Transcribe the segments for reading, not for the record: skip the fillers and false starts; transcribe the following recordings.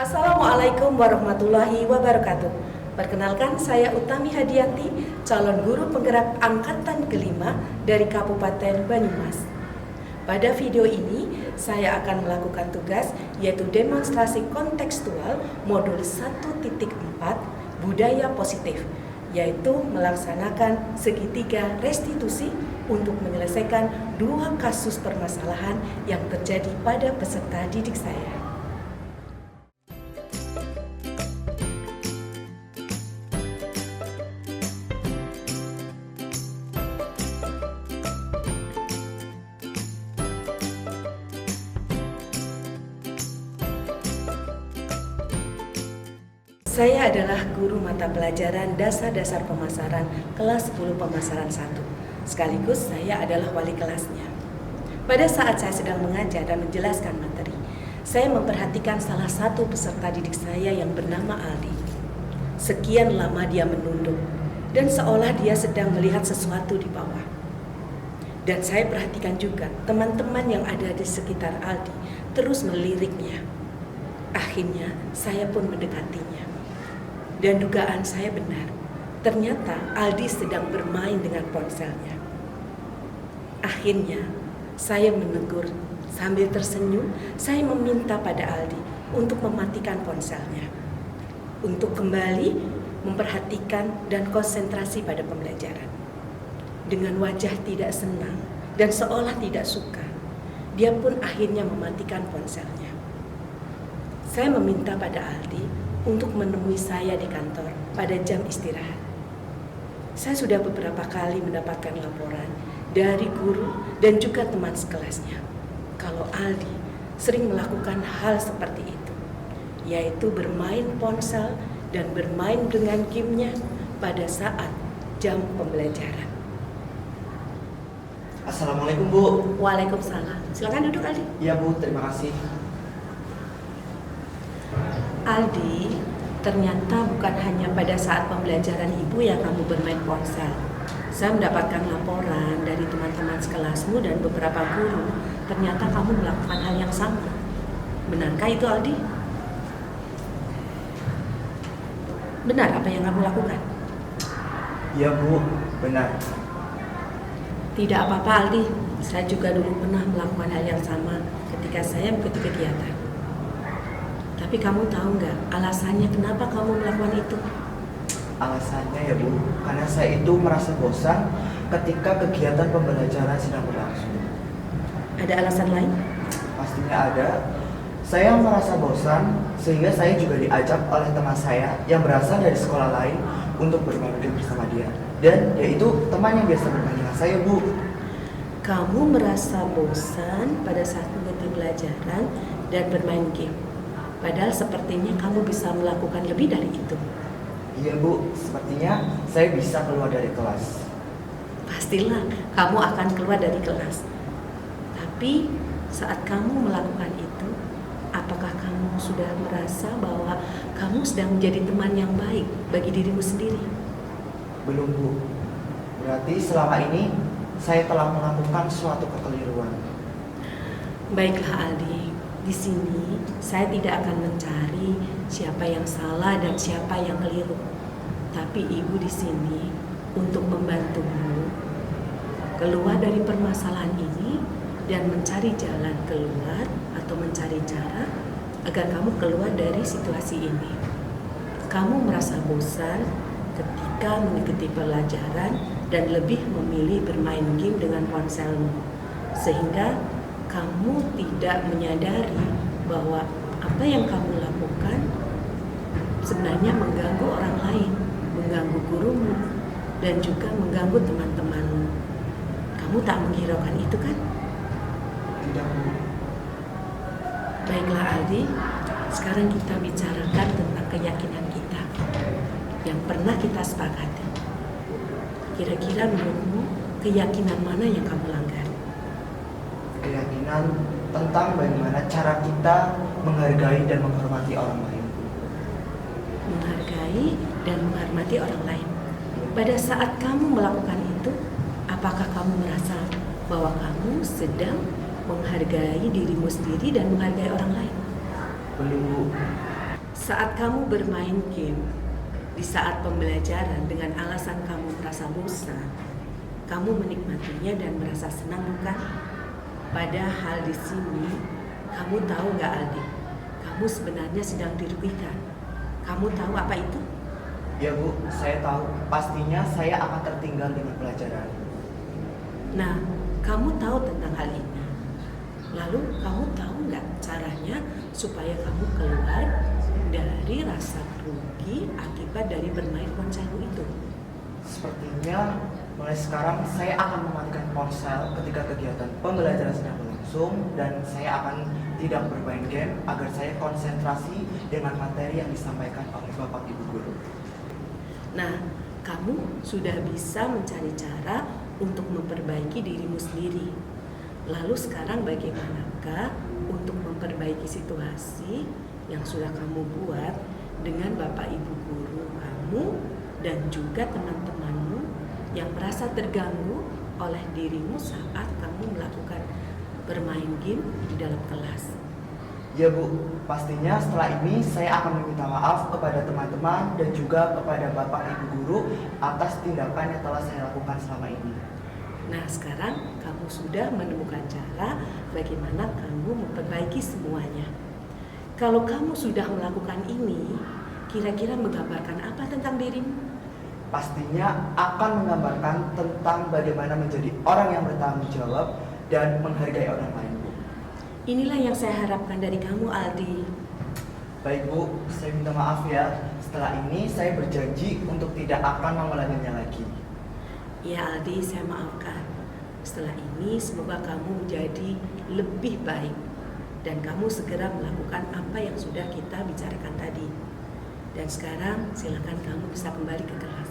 Assalamualaikum warahmatullahi wabarakatuh. Perkenalkan, saya Utami Hadianti, calon guru penggerak angkatan kelima dari Kabupaten Banyumas. Pada video ini, saya akan melakukan tugas yaitu demonstrasi kontekstual modul 1.4 budaya positif, yaitu melaksanakan segitiga restitusi untuk menyelesaikan 2 kasus permasalahan yang terjadi pada peserta didik saya. Saya adalah guru mata pelajaran dasar-dasar pemasaran kelas 10 pemasaran 1. Sekaligus saya adalah wali kelasnya. Pada saat saya sedang mengajar dan menjelaskan materi, saya memperhatikan salah satu peserta didik saya yang bernama Aldi. Sekian lama dia menunduk dan seolah dia sedang melihat sesuatu di bawah. Dan saya perhatikan juga teman-teman yang ada di sekitar Aldi terus meliriknya. Akhirnya saya pun mendekatinya. Dan dugaan saya benar, ternyata Aldi sedang bermain dengan ponselnya. Akhirnya, saya menegur sambil tersenyum, saya meminta pada Aldi untuk mematikan ponselnya. Untuk kembali memperhatikan dan konsentrasi pada pembelajaran. Dengan wajah tidak senang dan seolah tidak suka, dia pun akhirnya mematikan ponselnya. Saya meminta pada Aldi untuk menemui saya di kantor pada jam istirahat. Saya sudah beberapa kali mendapatkan laporan dari guru dan juga teman sekelasnya kalau Aldi sering melakukan hal seperti itu, yaitu bermain ponsel dan bermain dengan gamenya pada saat jam pembelajaran. Assalamualaikum, Bu. Waalaikumsalam. Silakan duduk, Aldi. Iya, Bu, terima kasih. Aldi, ternyata bukan hanya pada saat pembelajaran ibu yang kamu bermain ponsel. Saya mendapatkan laporan dari teman-teman sekelasmu dan beberapa guru, ternyata kamu melakukan hal yang sama. Benarkah itu, Aldi? Benar apa yang kamu lakukan? Iya, Bu, benar. Tidak apa-apa, Aldi. Saya juga dulu pernah melakukan hal yang sama ketika saya mengikuti kegiatan. Tapi kamu tahu nggak alasannya kenapa kamu melakukan itu? Alasannya ya, Bu, karena saya itu merasa bosan ketika kegiatan pembelajaran sedang berlangsung. Ada alasan lain? Pastinya ada. Saya merasa bosan sehingga saya juga diajak oleh teman saya yang berasal dari sekolah lain untuk bermain game bersama dia. Dan yaitu teman yang biasa bermain dengan saya, Bu. Kamu merasa bosan pada saat mengikuti pelajaran dan bermain game. Padahal sepertinya kamu bisa melakukan lebih dari itu. Iya, Bu, sepertinya saya bisa keluar dari kelas. Pastilah kamu akan keluar dari kelas. Tapi saat kamu melakukan itu, apakah kamu sudah merasa bahwa kamu sedang menjadi teman yang baik bagi dirimu sendiri? Belum, Bu. Berarti selama ini saya telah melakukan suatu kekeliruan. Baiklah, Aldi. Di sini saya tidak akan mencari siapa yang salah dan siapa yang keliru. Tapi ibu di sini untuk membantumu keluar dari permasalahan ini dan mencari jalan keluar atau mencari cara agar kamu keluar dari situasi ini. Kamu merasa bosan ketika mengikuti pelajaran dan lebih memilih bermain game dengan ponselmu, sehingga kamu tidak menyadari bahwa apa yang kamu lakukan sebenarnya mengganggu orang lain, mengganggu gurumu, dan juga mengganggu teman-temanmu. Kamu tak menghiraukan itu, kan? Tidak, Bu. Baiklah, Aldi. Sekarang kita bicarakan tentang keyakinan kita yang pernah kita sepakati. Kira-kira menurutmu keyakinan mana yang kamu langgar? Keyakinan tentang bagaimana cara kita menghargai dan menghormati orang lain. Menghargai dan menghormati orang lain. Pada saat kamu melakukan itu, apakah kamu merasa bahwa kamu sedang menghargai dirimu sendiri dan menghargai orang lain? Belum, Bu. Saat kamu bermain game di saat pembelajaran dengan alasan kamu merasa bosan, kamu menikmatinya dan merasa senang bukan? Padahal di sini, kamu tahu nggak Aldi? Kamu sebenarnya sedang dirugikan. Kamu tahu apa itu? Ya Bu, saya tahu. Pastinya saya akan tertinggal dengan pelajaran. Nah, kamu tahu tentang hal ini. Lalu kamu tahu nggak caranya supaya kamu keluar dari rasa rugi akibat dari bermain ponselmu itu? Sepertinya mulai sekarang saya akan mematikan ponsel ketika kegiatan pembelajaran sedang berlangsung dan saya akan tidak bermain game agar saya konsentrasi dengan materi yang disampaikan oleh Bapak Ibu Guru. Nah, kamu sudah bisa mencari cara untuk memperbaiki dirimu sendiri. Lalu sekarang bagaimanakah untuk memperbaiki situasi yang sudah kamu buat dengan Bapak Ibu Guru kamu dan juga teman-temanmu yang merasa terganggu oleh dirimu saat kamu melakukan bermain game di dalam kelas? Ya Bu, pastinya setelah ini saya akan meminta maaf kepada teman-teman dan juga kepada Bapak Ibu Guru atas tindakan yang telah saya lakukan selama ini. Nah, sekarang kamu sudah menemukan cara bagaimana kamu memperbaiki semuanya. Kalau kamu sudah melakukan ini, kira-kira menggambarkan apa tentang dirimu? Pastinya akan menggambarkan tentang bagaimana menjadi orang yang bertanggung jawab dan menghargai orang lain, Bu. Inilah yang saya harapkan dari kamu, Aldi. Baik Bu, saya minta maaf ya. Setelah ini saya berjanji untuk tidak akan mengulanginya lagi. Ya Aldi, saya maafkan. Setelah ini semoga kamu menjadi lebih baik dan kamu segera melakukan apa yang sudah kita bicarakan tadi. Dan sekarang silakan kamu bisa kembali ke kelas.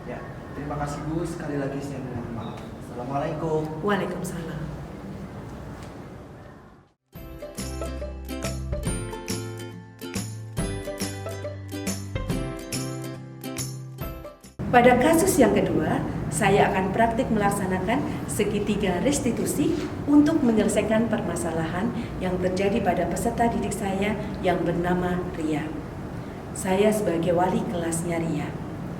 Ya, terima kasih Bu. Sekali lagi saya minta maaf. Assalamualaikum. Waalaikumsalam. Pada kasus yang kedua, saya akan praktik melaksanakan segitiga restitusi untuk menyelesaikan permasalahan yang terjadi pada peserta didik saya yang bernama Ria. Saya sebagai wali kelasnya Ria,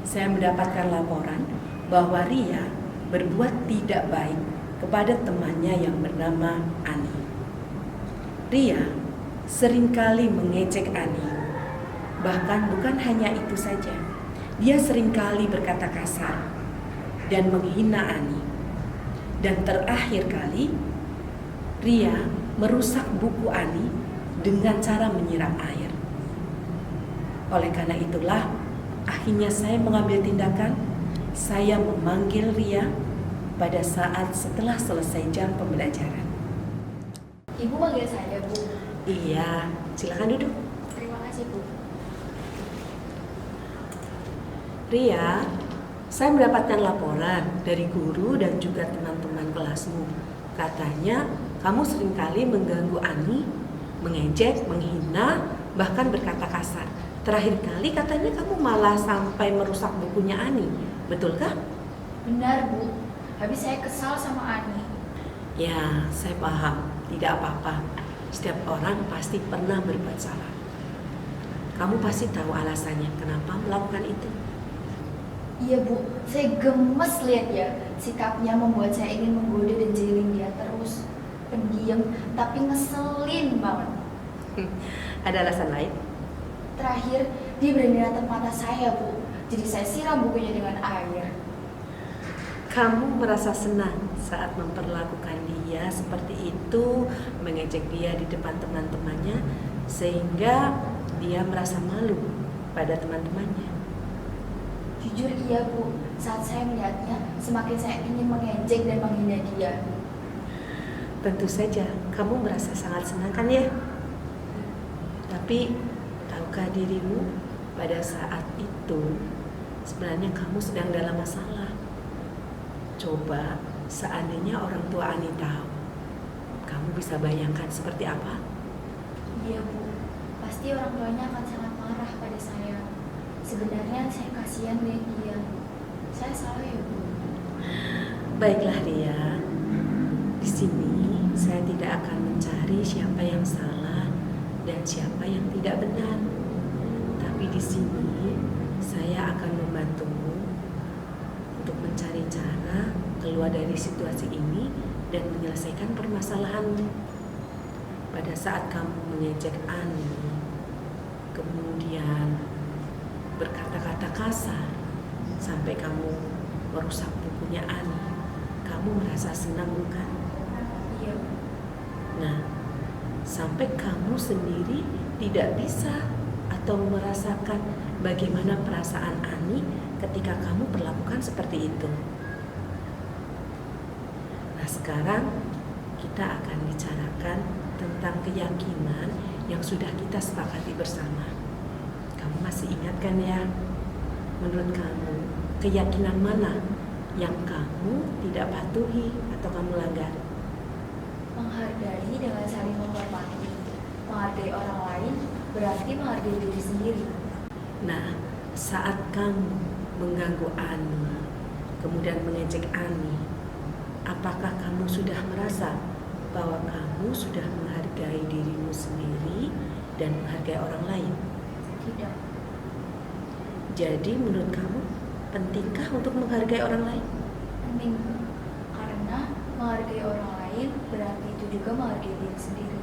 saya mendapatkan laporan bahwa Ria berbuat tidak baik kepada temannya yang bernama Ani. Ria seringkali mengejek Ani. Bahkan bukan hanya itu saja, dia seringkali berkata kasar dan menghina Ani. Dan terakhir kali, Ria merusak buku Ani dengan cara menyiram air. Oleh karena itulah, akhirnya saya mengambil tindakan. Saya memanggil Ria pada saat setelah selesai jam pembelajaran. Ibu manggil saya, Bu. Iya, silakan duduk. Terima kasih, Bu. Ria, saya mendapatkan laporan dari guru dan juga teman-teman kelasmu. Katanya kamu seringkali mengganggu Ani, mengejek, menghina, bahkan berkata kasar. Terakhir kali katanya kamu malah sampai merusak bukunya Ani. Betulkah? Benar, Bu. Habis saya kesal sama Ani. Ya, saya paham. Tidak apa-apa. Setiap orang pasti pernah berbuat salah. Kamu pasti tahu alasannya kenapa melakukan itu. Iya, Bu. Saya gemes lihat ya. Sikapnya membuat saya ingin menggoda dan jailing dia terus. Pendiam, tapi ngeselin banget. Ada alasan lain? Terakhir, dia berani natap mata saya, Bu. Jadi saya siram bukunya dengan air. Kamu merasa senang saat memperlakukan dia seperti itu, mengejek dia di depan teman-temannya, sehingga dia merasa malu pada teman-temannya. Jujur iya, Bu. Saat saya melihatnya, semakin saya ingin mengejek dan menghina dia. Tentu saja, kamu merasa sangat senang kan ya? Tapi, tahukah dirimu pada saat itu, sebenarnya kamu sedang dalam masalah. Coba, seandainya orang tua Ani tahu, kamu bisa bayangkan seperti apa? Iya, Bu. Pasti orang tuanya akan sangat marah pada saya. Sebenarnya saya kasihan deh dia. Saya salah ya, Bu. Baiklah Ria, di sini saya tidak akan mencari siapa yang salah dan siapa yang tidak benar. Tapi di sini saya akan membantumu untuk mencari cara keluar dari situasi ini dan menyelesaikan permasalahanmu. Pada saat kamu mengejek Ani, kemudian berkata-kata kasar, sampai kamu merusak bukunya Ani, kamu merasa senang bukan? Iya, Bu. Nah, sampai kamu sendiri tidak bisa atau merasakan bagaimana perasaan Ani ketika kamu perlakukan seperti itu. Nah, sekarang kita akan bicarakan tentang keyakinan yang sudah kita sepakati bersama. Kamu masih ingat kan ya? Menurut kamu, keyakinan mana yang kamu tidak patuhi atau kamu langgar? Menghargai dengan saling menghormati. Menghargai orang lain berarti menghargai diri sendiri. Nah, saat kamu mengganggu Ani, kemudian mengejek Ani, apakah kamu sudah merasa bahwa kamu sudah menghargai dirimu sendiri dan menghargai orang lain? Tidak. Jadi menurut kamu, pentingkah untuk menghargai orang lain? Penting, Bu. Karena menghargai orang lain berarti itu juga menghargai diri sendiri.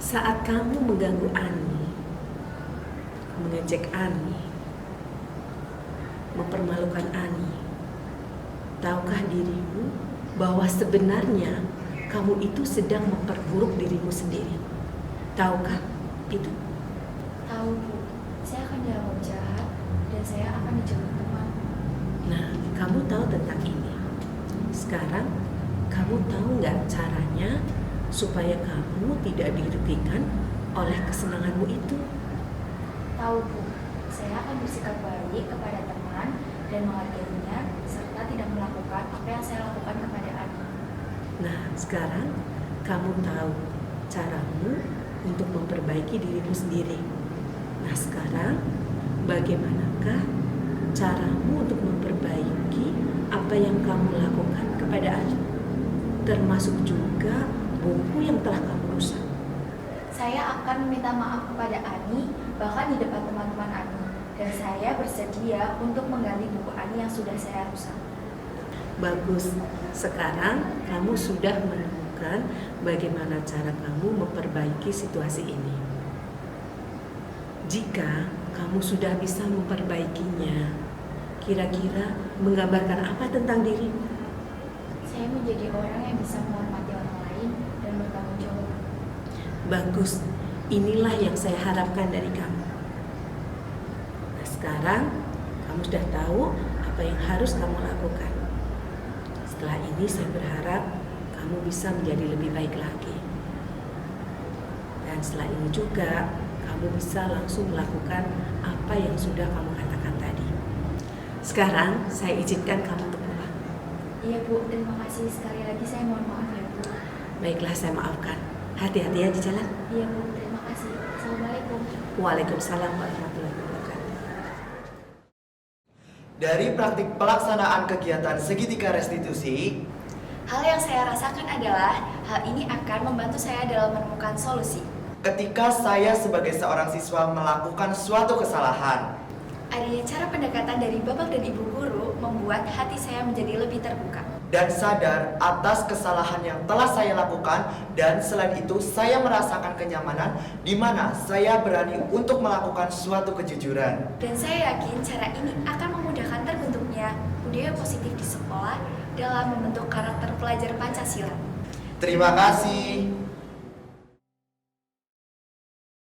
Saat kamu mengganggu Ani, mengejek Ani, mempermalukan Ani, tahukah dirimu bahwa sebenarnya kamu itu sedang memperburuk dirimu sendiri? Tahukah itu? Tahu, Bu. Saya akan dianggap jahat dan saya akan dijauhi teman. Nah, kamu tahu tentang ini. Sekarang, kamu tahu nggak caranya supaya kamu tidak dirugikan oleh kesenanganmu itu? Tahu, Bu. Saya akan bersikap baik kepada teman dan menghargainya serta tidak melakukan apa yang saya lakukan kepada Ani. Nah, sekarang kamu tahu caramu untuk memperbaiki dirimu sendiri. Nah, sekarang bagaimanakah caramu untuk memperbaiki apa yang kamu lakukan kepada Ani? Termasuk juga buku yang telah kamu rusak. Saya akan meminta maaf kepada Ani, bahkan di depan teman-teman Ani. Dan saya bersedia untuk mengganti buku Ani yang sudah saya rusak. Bagus, sekarang kamu sudah menemukan bagaimana cara kamu memperbaiki situasi ini. Jika kamu sudah bisa memperbaikinya, kira-kira menggambarkan apa tentang dirimu? Saya menjadi orang yang bisa menghormati orang lain dan bertanggung jawab. Bagus, inilah yang saya harapkan dari kamu. Nah, sekarang kamu sudah tahu apa yang harus kamu lakukan. Setelah ini saya berharap kamu bisa menjadi lebih baik lagi. Dan setelah ini juga kamu bisa langsung melakukan apa yang sudah kamu katakan tadi. Sekarang saya izinkan kamu untuk pulang. Iya, Bu, terima kasih sekali lagi. Saya mohon maaf ya, Bu. Baiklah, saya maafkan. Hati-hati ya di jalan. Iya, Bu, terima kasih. Assalamualaikum. Waalaikumsalam warahmatullahi wabarakatuh. Dari praktik pelaksanaan kegiatan segitiga restitusi, Hal yang saya rasakan adalah hal ini akan membantu saya dalam menemukan solusi. ketika saya sebagai seorang siswa melakukan suatu kesalahan, Adanya cara pendekatan dari Bapak dan Ibu guru membuat hati saya menjadi lebih terbuka. dan sadar atas kesalahan yang telah saya lakukan, dan selain itu saya merasakan kenyamanan di mana saya berani untuk melakukan suatu kejujuran. Dan saya yakin cara ini akan memudahkan terbentuknya budaya positif di sekolah dalam membentuk karakter pelajar Pancasila. Terima kasih.